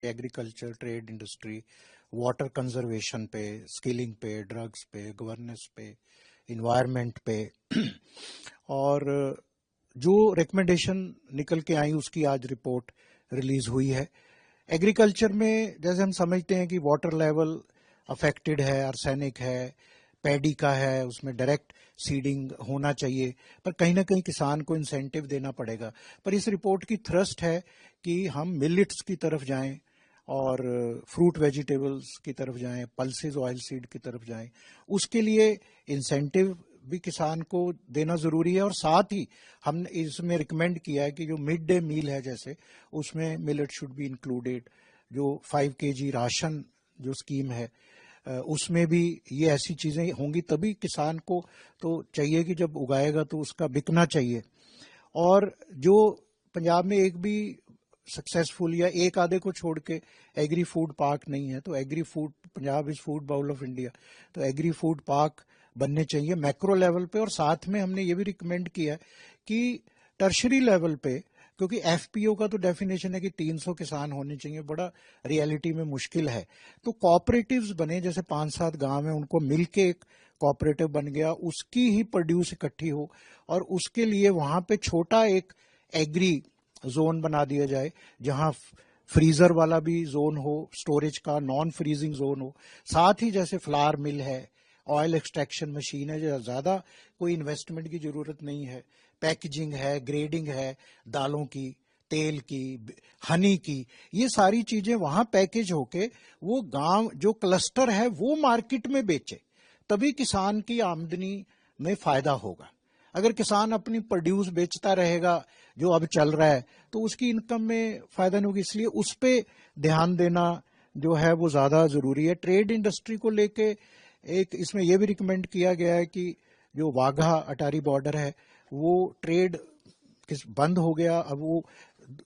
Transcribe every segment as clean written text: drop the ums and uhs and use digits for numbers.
Agriculture, trade industry, water conservation पे, skilling पे, drugs पे, गवर्नेंस पे, इन्वायरमेंट पे और जो रिकमेंडेशन निकल के आई उसकी आज रिपोर्ट रिलीज हुई है। एग्रीकल्चर में जैसे हम समझते हैं कि वाटर लेवल अफेक्टेड है, आर्सेनिक है, पैडी का है, उसमें डायरेक्ट सीडिंग होना चाहिए, पर कहीं ना कहीं किसान को इंसेंटिव देना पड़ेगा। पर इस रिपोर्ट की थ्रस्ट है कि हम मिलेट्स की तरफ जाएं और फ्रूट वेजिटेबल्स की तरफ जाएं, पल्सेस ऑयल सीड की तरफ जाएं। उसके लिए इंसेंटिव भी किसान को देना जरूरी है और साथ ही हमने इसमें रिकमेंड किया है कि जो मिड डे मील है जैसे उसमें मिलेट शुड बी इंक्लूडेड। जो 5 kg राशन जो स्कीम है उसमें भी ये ऐसी चीजें होंगी, तभी किसान को तो चाहिए कि जब उगाएगा तो उसका बिकना चाहिए। और जो पंजाब में एक भी सक्सेसफुल या एक आधे को छोड़ के एग्री फूड पार्क नहीं है, तो agri food, Punjab is food bowl of India, तो एग्री फूड पार्क बनने चाहिए मैक्रो लेवल पे। और साथ में हमने ये भी रिकमेंड किया है कि टर्शरी लेवल पे, क्योंकि एफपीओ का तो डेफिनेशन है कि 300 किसान होने चाहिए, बड़ा रियलिटी में मुश्किल है। तो कोऑपरेटिव्स बने, जैसे 5-7 गांव है उनको मिलके एक कोऑपरेटिव बन गया, उसकी ही प्रोड्यूस इकट्ठी हो और उसके लिए वहां पे छोटा एक एग्री जोन बना दिया जाए जहां फ्रीजर वाला भी जोन हो, स्टोरेज का, नॉन फ्रीजिंग जोन हो। साथ ही जैसे फ्लावर मिल है, ऑयल एक्सट्रैक्शन मशीन है, जो ज्यादा कोई इन्वेस्टमेंट की जरूरत नहीं है, पैकेजिंग है, ग्रेडिंग है, दालों की, तेल की, हनी की, ये सारी चीजें वहां पैकेज होके वो गांव जो क्लस्टर है वो मार्केट में बेचे, तभी किसान की आमदनी में फायदा होगा। अगर किसान अपनी प्रोड्यूस बेचता रहेगा जो अब चल रहा है तो उसकी इनकम में फायदा नहीं होगी, इसलिए उस पर ध्यान देना जो है वो ज्यादा जरूरी है। ट्रेड इंडस्ट्री को लेके एक इसमें यह भी रिकमेंड किया गया है कि जो वाघा अटारी बॉर्डर है वो ट्रेड बंद हो गया, अब वो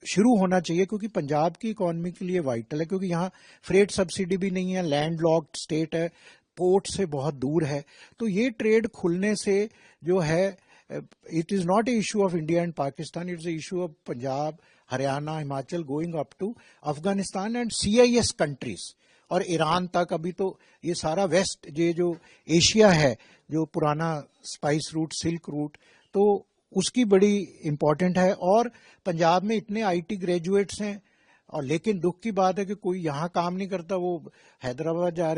शुरू होना चाहिए, क्योंकि पंजाब की इकोनॉमी के लिए वाइटल है, क्योंकि यहाँ फ्रेट सब्सिडी भी नहीं है, लैंड लॉक्ड स्टेट है, पोर्ट से बहुत दूर है। तो ये ट्रेड खुलने से जो है, it is not a issue of India and Pakistan, it's a issue of Punjab, Haryana, Himachal going up to Afghanistan and CIS countries और ईरान तक। अभी तो ये सारा वेस्ट, ये जो एशिया है, जो पुराना स्पाइस रूट, सिल्क रूट, तो उसकी बड़ी इंपॉर्टेंट है। और पंजाब में इतने IT ग्रेजुएट्स हैं, और लेकिन दुख की बात है कि कोई यहाँ काम नहीं करता, वो हैदराबाद जा रहे हैं।